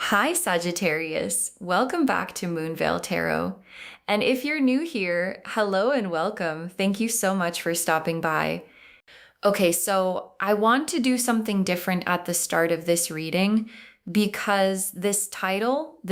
Hi, Sagittarius. Welcome back to Moonveil Tarot. And if you're new here, hello and welcome. Thank you so much for stopping by. Okay, so I want to do something different at the start of this reading because this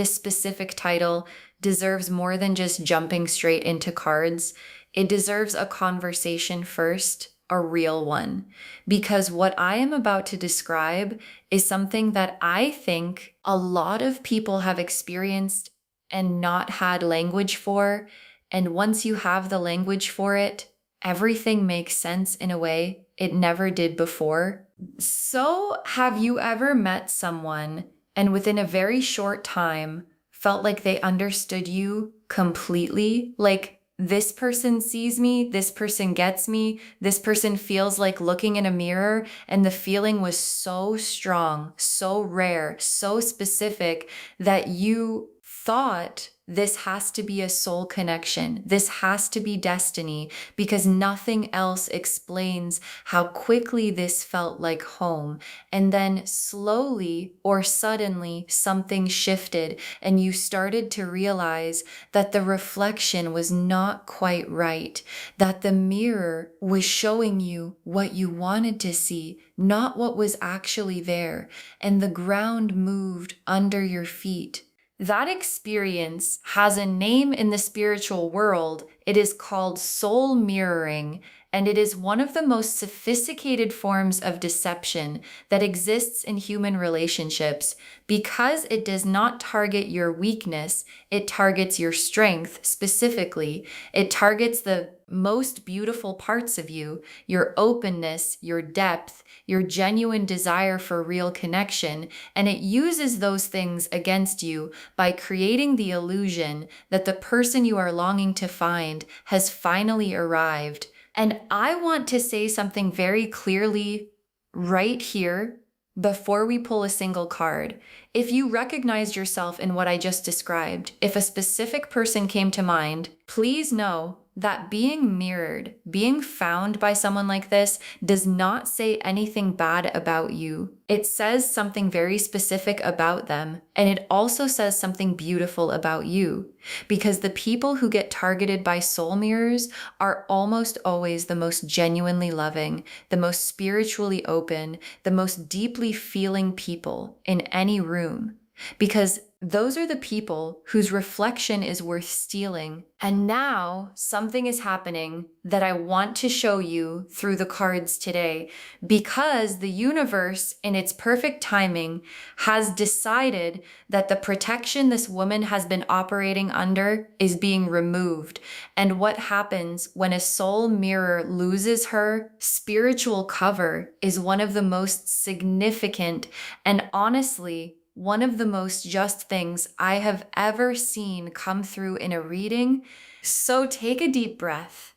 specific title, deserves more than just jumping straight into cards. It deserves a conversation first, a real one, because what I am about to describe is something that I think a lot of people have experienced and not had language for. And once you have the language for it, everything makes sense in a way it never did before. So, have you ever met someone and within a very short time felt like they understood you completely? Like, this person sees me, this person gets me, this person feels like looking in a mirror, and the feeling was so strong, so rare, so specific that you thought this has to be a soul connection. This has to be destiny because nothing else explains how quickly this felt like home. And then slowly or suddenly something shifted and you started to realize that the reflection was not quite right, that the mirror was showing you what you wanted to see, not what was actually there, and the ground moved under your feet. That experience has a name in the spiritual world. It is called soul mirroring, and it is one of the most sophisticated forms of deception that exists in human relationships because it does not target your weakness, it targets your strength specifically. It targets the most beautiful parts of you, your openness, your depth, your genuine desire for real connection, and it uses those things against you by creating the illusion that the person you are longing to find has finally arrived. And I want to say something very clearly right here before we pull a single card. If you recognized yourself in what I just described, if a specific person came to mind, please know that being mirrored, being found by someone like this does not say anything bad about you. It says something very specific about them, and it also says something beautiful about you. Because the people who get targeted by soul mirrors are almost always the most genuinely loving, the most spiritually open, the most deeply feeling people in any room. Because those are the people whose reflection is worth stealing. And now something is happening that I want to show you through the cards today, because the universe, in its perfect timing, has decided that the protection this woman has been operating under is being removed. And what happens when a soul mirror loses her spiritual cover is one of the most significant and honestly one of the most just things I have ever seen come through in a reading. So take a deep breath,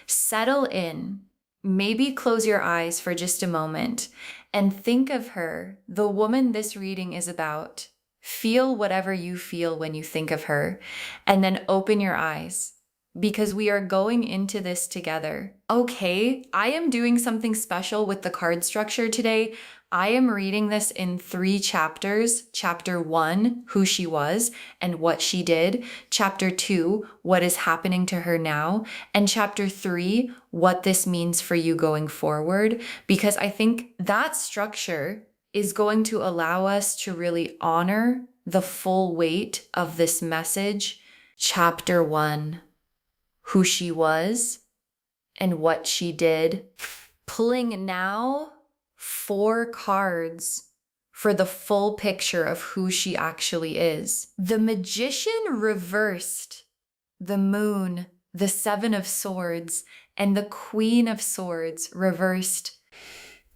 settle in, maybe close your eyes for just a moment, and think of her, the woman this reading is about. Feel whatever you feel when you think of her, and then open your eyes, because we are going into this together. Okay, I am doing something special with the card structure today. I am reading this in 3 chapters. Chapter 1, who she was and what she did. Chapter 2, what is happening to her now. And Chapter 3, what this means for you going forward. Because I think that structure is going to allow us to really honor the full weight of this message. Chapter 1, who she was and what she did. Pulling now 4 cards for the full picture of who she actually is. The Magician reversed, the Moon, the 7 of Swords, and the Queen of Swords reversed.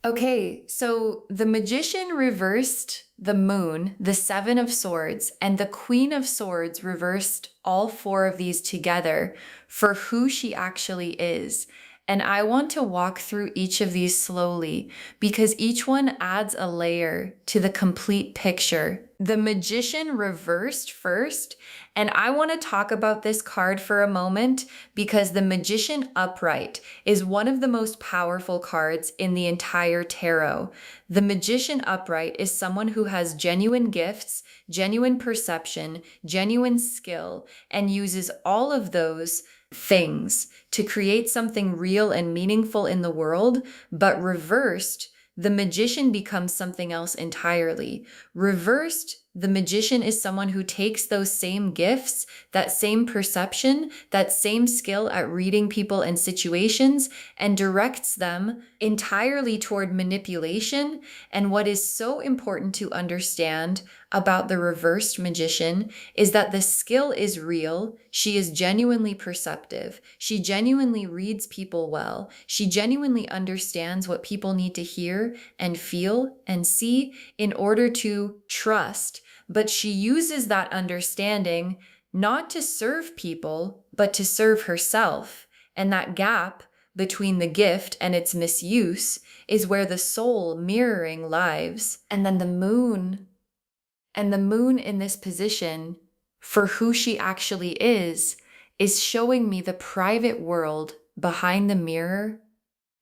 Okay, so the Magician reversed the Moon, the 7 of Swords, and the Queen of Swords reversed all 4 of these together for who she actually is. And I want to walk through each of these slowly because each one adds a layer to the complete picture. The Magician reversed first, and I want to talk about this card for a moment because the Magician upright is one of the most powerful cards in the entire tarot. The Magician upright is someone who has genuine gifts, genuine perception, genuine skill, and uses all of those things to create something real and meaningful in the world, but reversed, the Magician becomes something else entirely. Reversed, the Magician is someone who takes those same gifts, that same perception, that same skill at reading people and situations, and directs them entirely toward manipulation. And what is so important to understand about the reversed Magician is that the skill is real. She is genuinely perceptive. She genuinely reads people well. She genuinely understands what people need to hear and feel and see in order to trust. But she uses that understanding not to serve people, but to serve herself. And that gap between the gift and its misuse is where the soul mirroring lives. And then the moon in this position for who she actually is showing me the private world behind the mirror.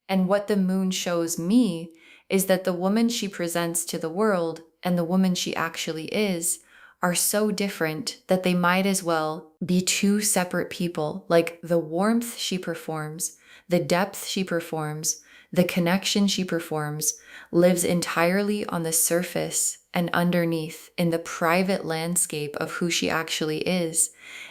And what the moon shows me is that the woman she presents to the world and the woman she actually is are so different that they might as well be two separate people. Like the warmth she performs, the depth she performs, the connection she performs lives entirely on the surface and underneath in the private landscape of who she actually is.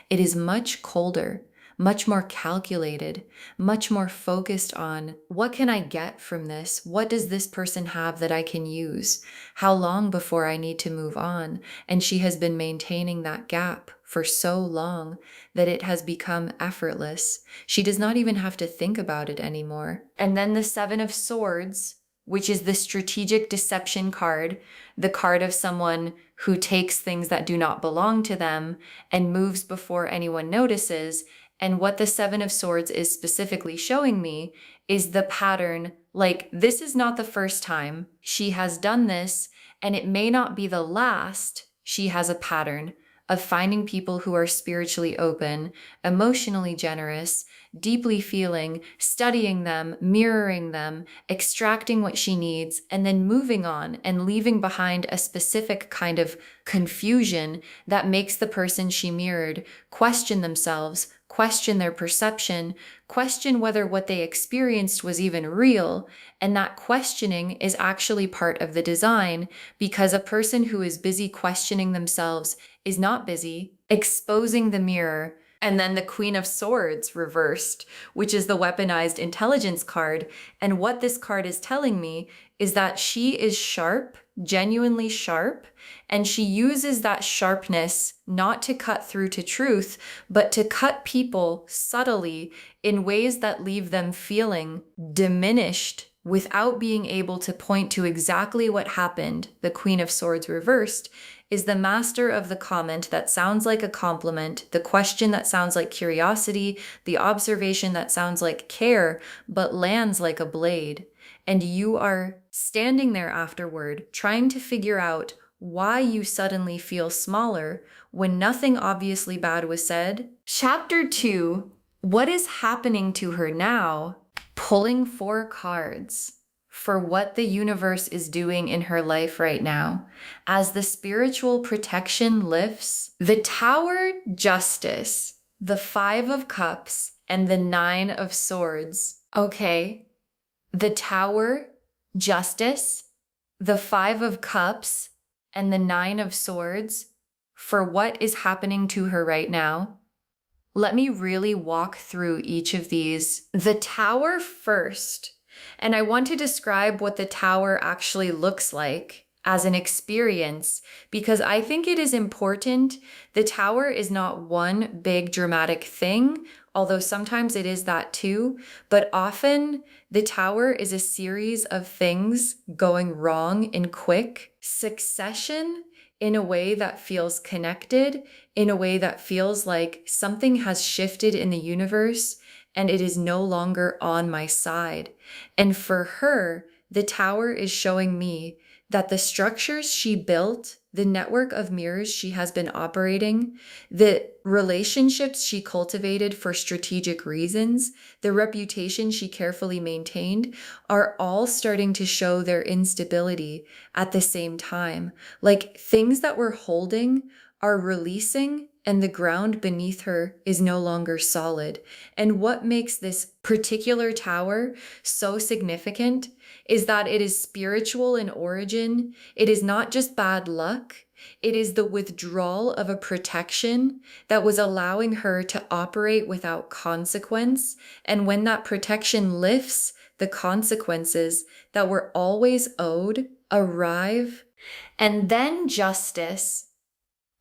It is much colder, much more calculated, much more focused on what can I get from this? What does this person have that I can use? How long before I need to move on? And she has been maintaining that gap for so long that it has become effortless. She does not even have to think about it anymore. And then the Seven of Swords, which is the strategic deception card, the card of someone who takes things that do not belong to them and moves before anyone notices. And what the Seven of Swords is specifically showing me is the pattern. Like, this is not the first time she has done this, and it may not be the last. She has a pattern of finding people who are spiritually open, emotionally generous, deeply feeling, studying them, mirroring them, extracting what she needs, and then moving on and leaving behind a specific kind of confusion that makes the person she mirrored question themselves, question their perception, question whether what they experienced was even real. And that questioning is actually part of the design, because a person who is busy questioning themselves is not busy exposing the mirror. And then the Queen of Swords reversed, which is the weaponized intelligence card. And what this card is telling me is that she is sharp, genuinely sharp, and she uses that sharpness not to cut through to truth, but to cut people subtly in ways that leave them feeling diminished without being able to point to exactly what happened. The Queen of Swords reversed is the master of the comment that sounds like a compliment, the question that sounds like curiosity, the observation that sounds like care, but lands like a blade. And you are standing there afterward, trying to figure out why you suddenly feel smaller when nothing obviously bad was said. Chapter 2, what is happening to her now? Pulling 4 cards for what the universe is doing in her life right now. As the spiritual protection lifts, the Tower, Justice, the 5 of Cups, and the 9 of Swords. Okay, the Tower, Justice, the 5 of Cups, and the 9 of Swords for what is happening to her right now. Let me really walk through each of these. The Tower first. And I want to describe what the Tower actually looks like as an experience, because I think it is important. The Tower is not one big dramatic thing, although sometimes it is that too. But often the Tower is a series of things going wrong in quick succession, in a way that feels connected, in a way that feels like something has shifted in the universe and it is no longer on my side. And for her, the tower is showing me that the structures she built, the network of mirrors she has been operating, the relationships she cultivated for strategic reasons, the reputation she carefully maintained, are all starting to show their instability at the same time. Like things that we're holding are releasing, and the ground beneath her is no longer solid. And what makes this particular tower so significant is that it is spiritual in origin. It is not just bad luck. It is the withdrawal of a protection that was allowing her to operate without consequence. And when that protection lifts, the consequences that were always owed arrive. And then justice.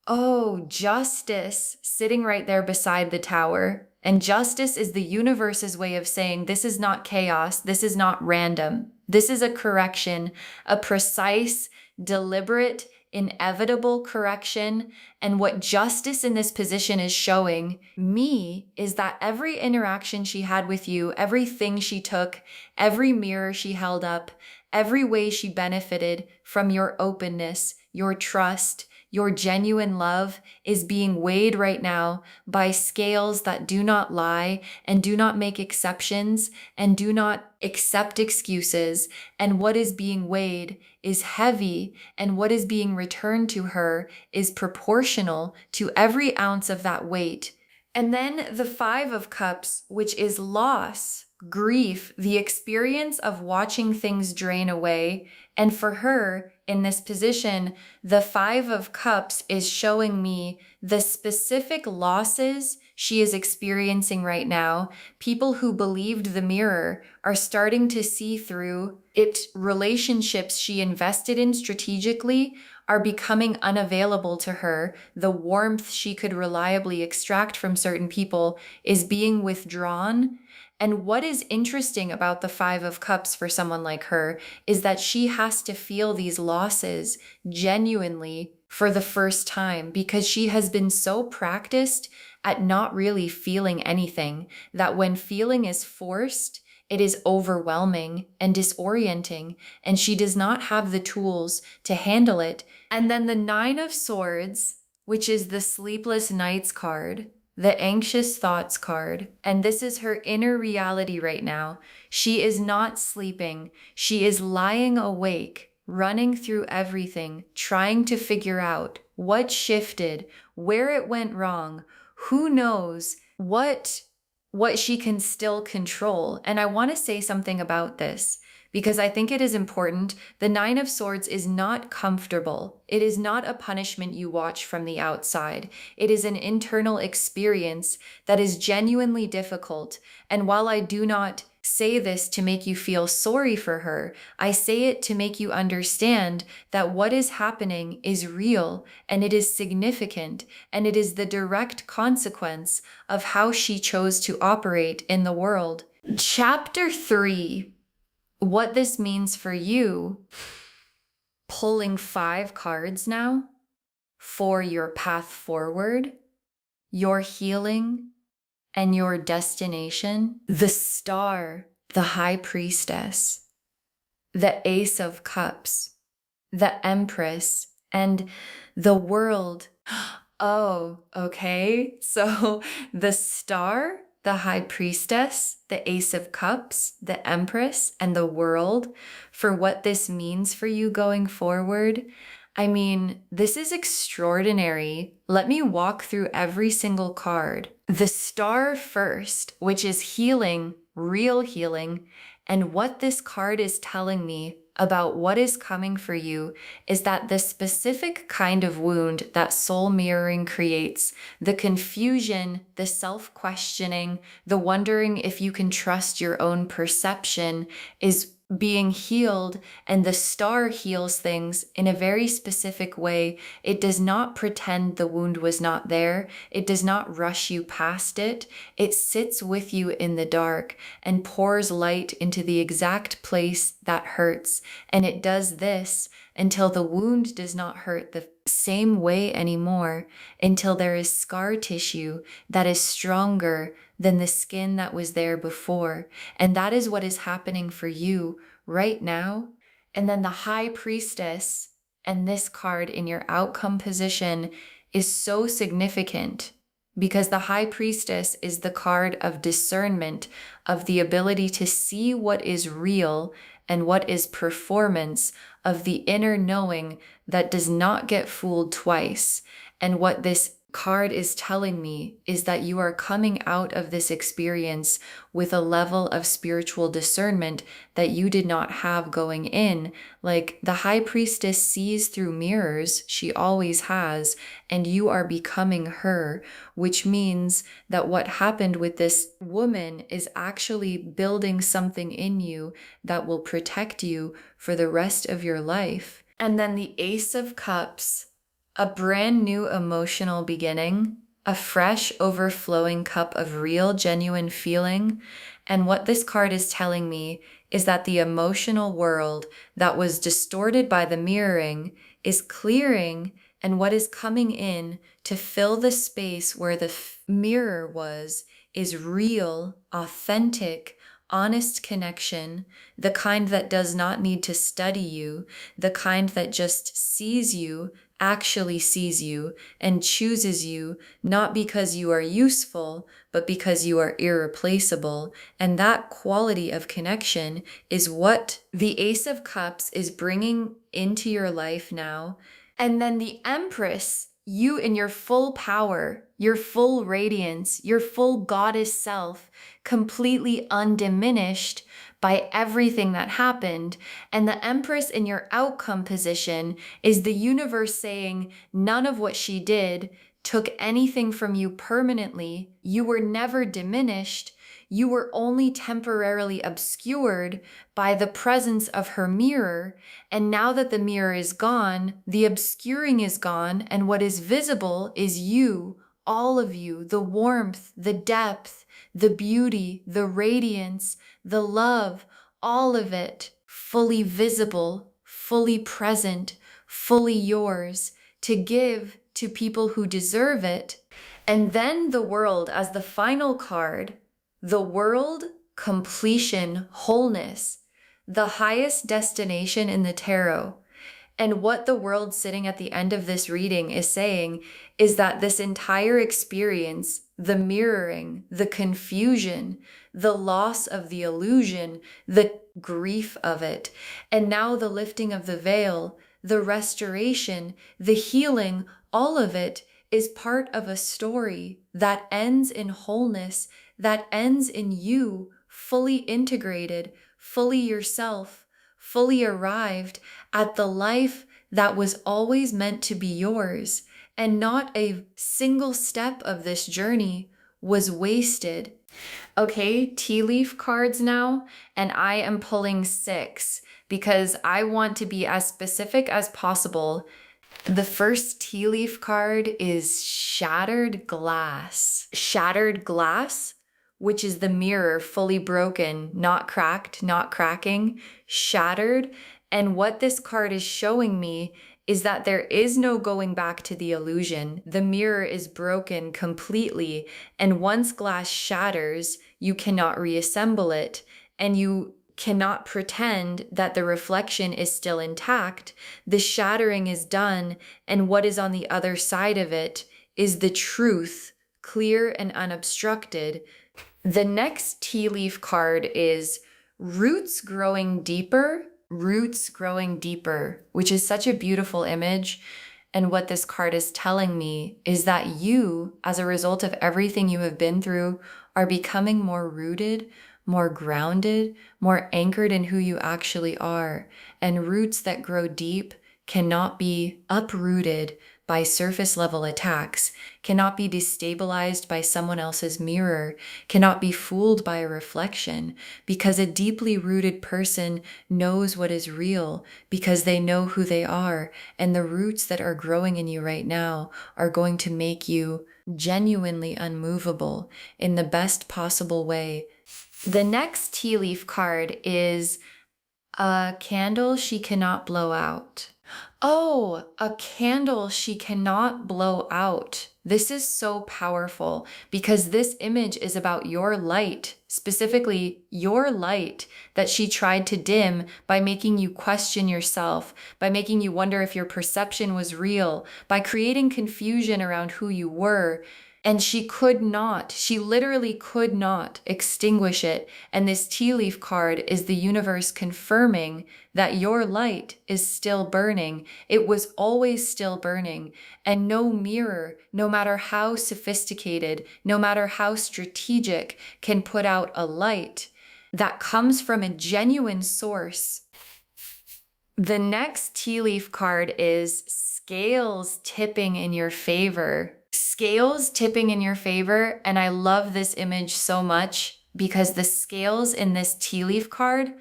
Oh, justice sitting right there beside the tower. And justice is the universe's way of saying this is not chaos, this is not random. This is a correction, a precise, deliberate, inevitable correction. And what justice in this position is showing me is that every interaction she had with you, everything she took, every mirror she held up, every way she benefited from your openness, your trust, your genuine love is being weighed right now by scales that do not lie and do not make exceptions and do not accept excuses. And what is being weighed is heavy, and what is being returned to her is proportional to every ounce of that weight. And then the Five of Cups, which is loss, grief, the experience of watching things drain away. And for her, in this position, the Five of Cups is showing me the specific losses she is experiencing right now. People who believed the mirror are starting to see through it. Relationships she invested in strategically are becoming unavailable to her. The warmth she could reliably extract from certain people is being withdrawn. And what is interesting about the Five of Cups for someone like her is that she has to feel these losses genuinely for the first time, because she has been so practiced at not really feeling anything that when feeling is forced, it is overwhelming and disorienting, and she does not have the tools to handle it. And then the Nine of Swords, which is the Sleepless Nights card, the Anxious Thoughts card, and this is her inner reality right now. She is not sleeping. She is lying awake, running through everything, trying to figure out what shifted, where it went wrong, who knows what she can still control. And I want to say something about this, because I think it is important. The Nine of Swords is not comfortable. It is not a punishment you watch from the outside. It is an internal experience that is genuinely difficult. And while I do not say this to make you feel sorry for her, I say it to make you understand that what is happening is real, and it is significant, and it is the direct consequence of how she chose to operate in the world. Chapter 3. What this means for you, pulling 5 cards now for your path forward, your healing, and your destination. The Star, the High Priestess, the Ace of Cups, the Empress, and the World. Oh, okay. So the Star, the High Priestess, the Ace of Cups, the Empress, and the World, for what this means for you going forward. I mean, this is extraordinary. Let me walk through every single card. The Star first, which is healing, real healing, and what this card is telling me about what is coming for you is that the specific kind of wound that soul mirroring creates, the confusion, the self-questioning, the wondering if you can trust your own perception, is being healed. And the Star heals things in a very specific way. It does not pretend the wound was not there. It does not rush you past it. It sits with you in the dark and pours light into the exact place that hurts. And it does this until the wound does not hurt same way anymore until there is scar tissue that is stronger than the skin that was there before. And that is what is happening for you right now. And then the High Priestess and this card in your outcome position is so significant because the High Priestess is the card of discernment, of the ability to see what is real and what is performance, of the inner knowing that does not get fooled twice. And what this card is telling me is that you are coming out of this experience with a level of spiritual discernment that you did not have going in. Like the High Priestess sees through mirrors, she always has, and you are becoming her, which means that what happened with this woman is actually building something in you that will protect you for the rest of your life. And then the Ace of Cups, a brand new emotional beginning, a fresh overflowing cup of real, genuine feeling. And what this card is telling me is that the emotional world that was distorted by the mirroring is clearing, and what is coming in to fill the space where the mirror was is real, authentic, honest connection, the kind that does not need to study you, the kind that just sees you, actually sees you, and chooses you, not because you are useful, but because you are irreplaceable. And that quality of connection is what the Ace of Cups is bringing into your life now. And then the Empress, you in your full power, your full radiance, your full goddess self, completely undiminished by everything that happened. And the Empress in your outcome position is the universe saying none of what she did took anything from you permanently. You were never diminished. You were only temporarily obscured by the presence of her mirror. And now that the mirror is gone, the obscuring is gone, and what is visible is you, all of you, the warmth, the depth, the beauty, the radiance, the love, all of it fully visible, fully present, fully yours to give to people who deserve it. And then the World as the final card, the world, completion, wholeness, the highest destination in the tarot. And what the World sitting at the end of this reading is saying is that this entire experience, the mirroring, the confusion, the loss of the illusion, the grief of it, and now the lifting of the veil, the restoration, the healing, all of it is part of a story that ends in wholeness, that ends in you fully integrated, fully yourself, fully arrived at the life that was always meant to be yours. And not a single step of this journey was wasted. Okay, tea leaf cards now, and I am pulling 6 because I want to be as specific as possible. The first tea leaf card is Shattered Glass. Shattered glass, which is the mirror fully broken, not cracked, not cracking, shattered. And what this card is showing me is that there is no going back to the illusion. The mirror is broken completely, and once glass shatters, you cannot reassemble it, and you cannot pretend that the reflection is still intact. The shattering is done, and what is on the other side of it is the truth, clear and unobstructed. The next tea leaf card is Roots Growing Deeper. Roots growing deeper, which is such a beautiful image. And what this card is telling me is that you, as a result of everything you have been through, are becoming more rooted, more grounded, more anchored in who you actually are. And roots that grow deep cannot be uprooted by surface level attacks, cannot be destabilized by someone else's mirror, cannot be fooled by a reflection, because a deeply rooted person knows what is real, because they know who they are, and the roots that are growing in you right now are going to make you genuinely unmovable in the best possible way. The next tea leaf card is A Candle She Cannot Blow Out. Oh, a candle she cannot blow out. This is so powerful because this image is about your light, specifically your light that she tried to dim by making you question yourself, by making you wonder if your perception was real, by creating confusion around who you were. And she literally could not extinguish it. And this tea leaf card is the universe confirming that your light is still burning. It was always still burning. And no mirror, no matter how sophisticated, no matter how strategic, can put out a light that comes from a genuine source. The next tea leaf card is scales tipping in your favor. Scales tipping in your favor, and I love this image so much because the scales in this tea leaf card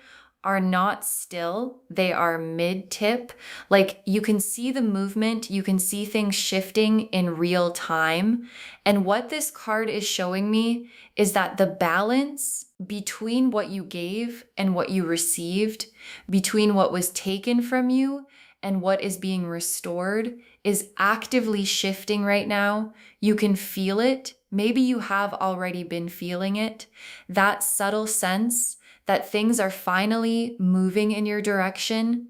are not still, they are mid-tip. Like you can see the movement, you can see things shifting in real time. And what this card is showing me is that the balance between what you gave and what you received, between what was taken from you and what is being restored, is actively shifting right now. You can feel it. Maybe you have already been feeling it. That subtle sense that things are finally moving in your direction.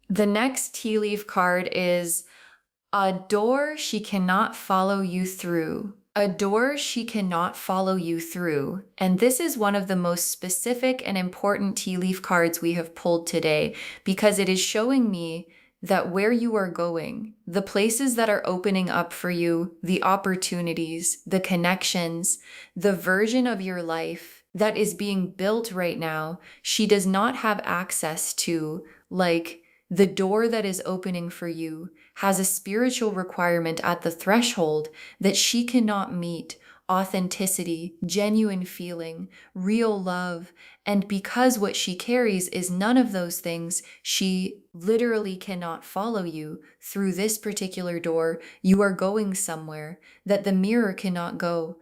The next tea leaf card is a door she cannot follow you through. A door she cannot follow you through. And this is one of the most specific and important tea leaf cards we have pulled today because it is showing me that where you are going, the places that are opening up for you, the opportunities, the connections, the version of your life that is being built right now, she does not have access to. Like the door that is opening for you has a spiritual requirement at the threshold that she cannot meet. Authenticity, genuine feeling, real love. And because what she carries is none of those things, she literally cannot follow you through this particular door. You are going somewhere that the mirror cannot go.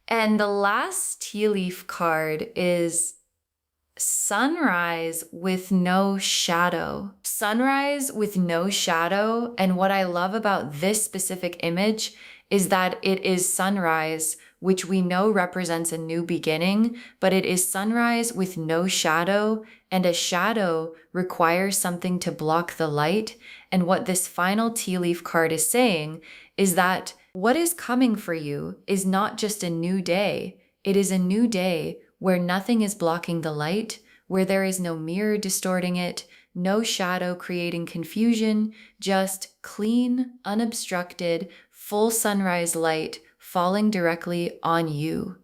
And the last tea leaf card is sunrise with no shadow. Sunrise with no shadow. And what I love about this specific image is that it is sunrise, which we know represents a new beginning, but it is sunrise with no shadow, and a shadow requires something to block the light. And what this final tea leaf card is saying is that what is coming for you is not just a new day. It is a new day where nothing is blocking the light, where there is no mirror distorting it, no shadow creating confusion, just clean, unobstructed, full sunrise light falling directly on you.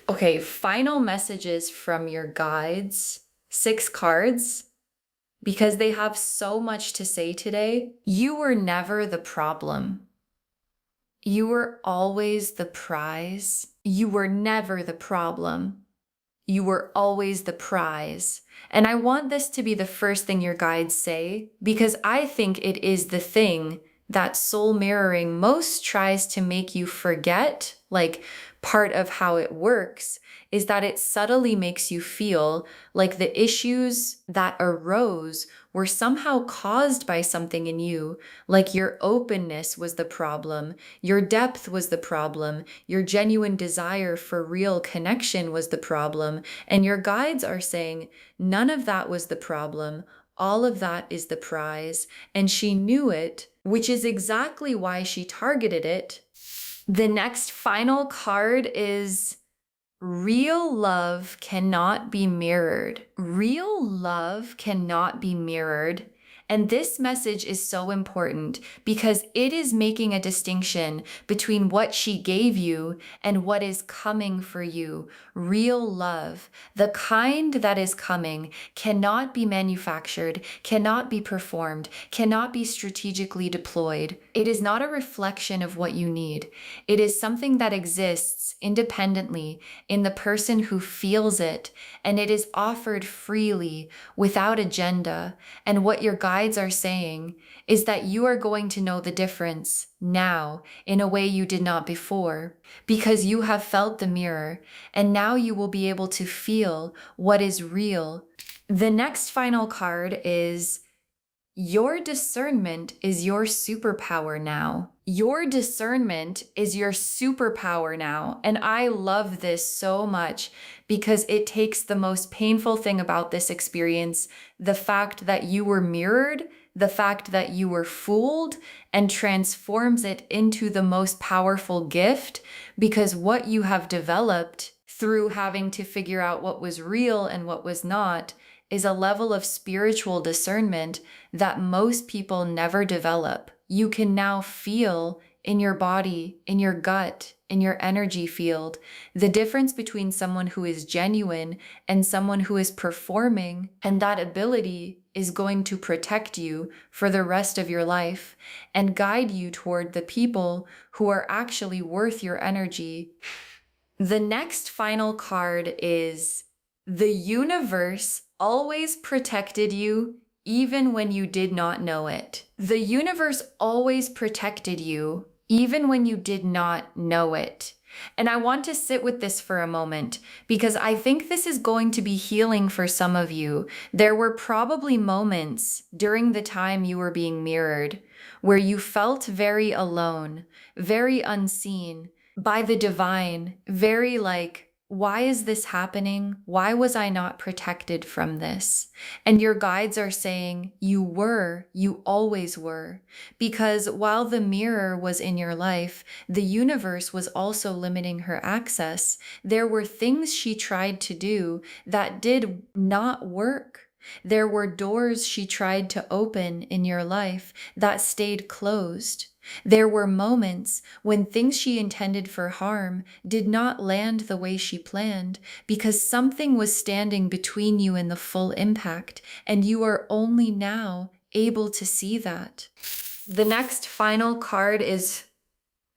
Okay, final messages from your guides. 6 cards, because they have so much to say today. You were never the problem. You were always the prize. You were never the problem. You were always the prize. And I want this to be the first thing your guides say, because I think it is the thing that soul mirroring most tries to make you forget. Like, part of how it works is that it subtly makes you feel like the issues that arose were somehow caused by something in you, like your openness was the problem, your depth was the problem, your genuine desire for real connection was the problem, and your guides are saying none of that was the problem. All of that is the prize, and she knew it, which is exactly why she targeted it. The next final card is real love cannot be mirrored. Real love cannot be mirrored. And this message is so important because it is making a distinction between what she gave you and what is coming for you. Real love, the kind that is coming, cannot be manufactured, cannot be performed, cannot be strategically deployed. It is not a reflection of what you need. It is something that exists independently in the person who feels it, and it is offered freely without agenda. And what your guides are saying is that you are going to know the difference now in a way you did not before, because you have felt the mirror, and now you will be able to feel what is real. The next final card is Your discernment is your superpower now. Your discernment is your superpower now. And I love this so much because it takes the most painful thing about this experience, the fact that you were mirrored, the fact that you were fooled, and transforms it into the most powerful gift, because what you have developed through having to figure out what was real and what was not is a level of spiritual discernment that most people never develop. You can now feel in your body, in your gut, in your energy field, the difference between someone who is genuine and someone who is performing. And that ability is going to protect you for the rest of your life and guide you toward the people who are actually worth your energy. The next final card is the universe always protected you even when you did not know it. The universe always protected you even when you did not know it. And I want to sit with this for a moment because I think this is going to be healing for some of you. There were probably moments during the time you were being mirrored where you felt very alone, very unseen by the divine, very like, why is this happening? Why was I not protected from this? And your guides are saying, you always were. Because while the mirror was in your life, the universe was also limiting her access. There were things she tried to do that did not work. There were doors she tried to open in your life that stayed closed. There were moments when things she intended for harm did not land the way she planned because something was standing between you and the full impact, and you are only now able to see that. The next final card is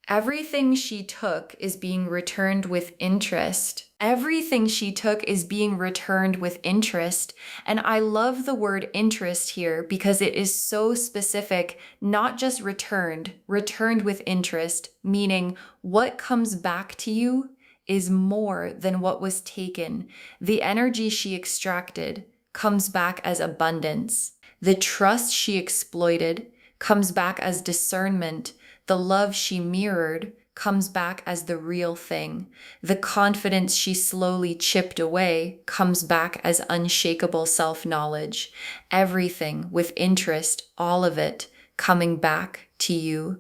everything she took is being returned with interest. Everything she took is being returned with interest. And I love the word interest here because it is so specific, not just returned with interest, meaning what comes back to you is more than what was taken. The energy she extracted comes back as abundance. The trust she exploited comes back as discernment. The love she mirrored comes back as the real thing. The confidence she slowly chipped away comes back as unshakable self-knowledge. Everything with interest, all of it coming back to you.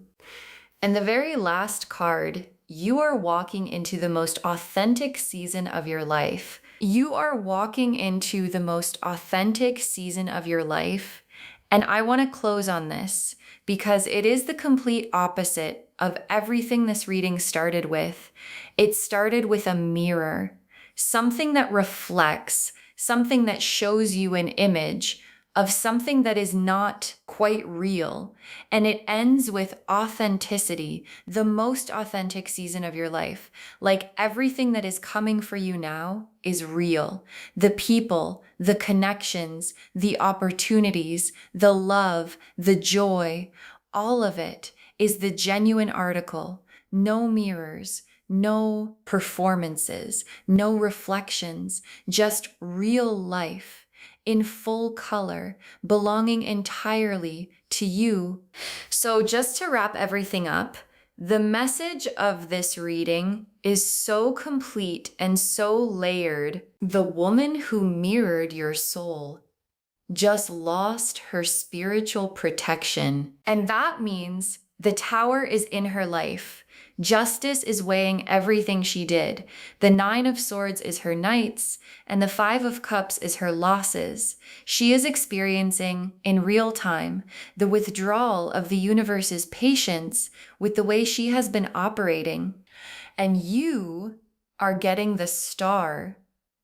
And the very last card, you are walking into the most authentic season of your life. You are walking into the most authentic season of your life. And I want to close on this because it is the complete opposite of everything this reading started with. It started with a mirror, something that reflects, something that shows you an image of something that is not quite real. And it ends with authenticity, the most authentic season of your life. Like everything that is coming for you now is real. The people, the connections, the opportunities, the love, the joy, all of it is the genuine article. No mirrors, no performances, no reflections, just real life in full color, belonging entirely to you. So just to wrap everything up, the message of this reading is so complete and so layered. The woman who mirrored your soul just lost her spiritual protection. And that means the tower is in her life. Justice is weighing everything she did. The 9 of Swords is her knights, and the 5 of Cups is her losses. She is experiencing, in real time, the withdrawal of the universe's patience with the way she has been operating. And you are getting the Star,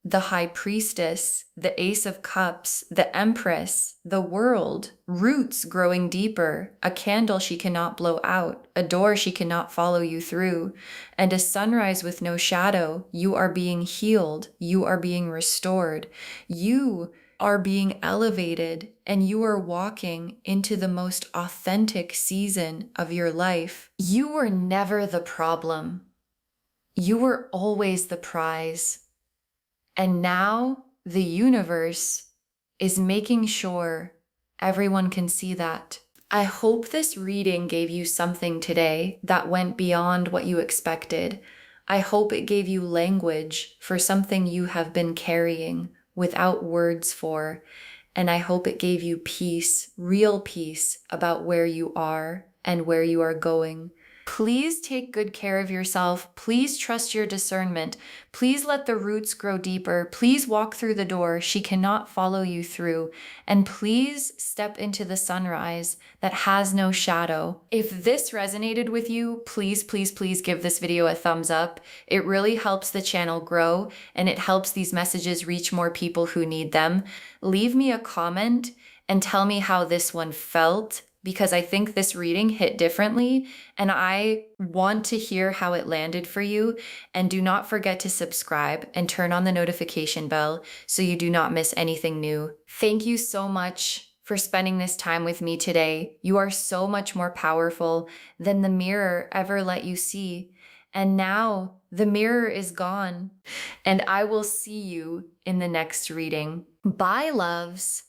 the High Priestess, the Ace of Cups, the Empress, the World, roots growing deeper, a candle she cannot blow out, a door she cannot follow you through, and a sunrise with no shadow. You are being healed. You are being restored. You are being elevated, and you are walking into the most authentic season of your life. You were never the problem. You were always the prize. And now the universe is making sure Everyone can see that. I hope this reading gave you something today that went beyond what you expected. I hope it gave you language for something you have been carrying without words for. And I hope it gave you peace, real peace about where you are and where you are going. Please take good care of yourself. Please trust your discernment. Please let the roots grow deeper. Please walk through the door she cannot follow you through. And please step into the sunrise that has no shadow. If this resonated with you, please, please, please give this video a thumbs up. It really helps the channel grow and it helps these messages reach more people who need them. Leave me a comment and tell me how this one felt, because I think this reading hit differently and I want to hear how it landed for you. And do not forget to subscribe and turn on the notification bell so you do not miss anything new. Thank you so much for spending this time with me today. You are so much more powerful than the mirror ever let you see. And now the mirror is gone, and I will see you in the next reading. Bye, loves.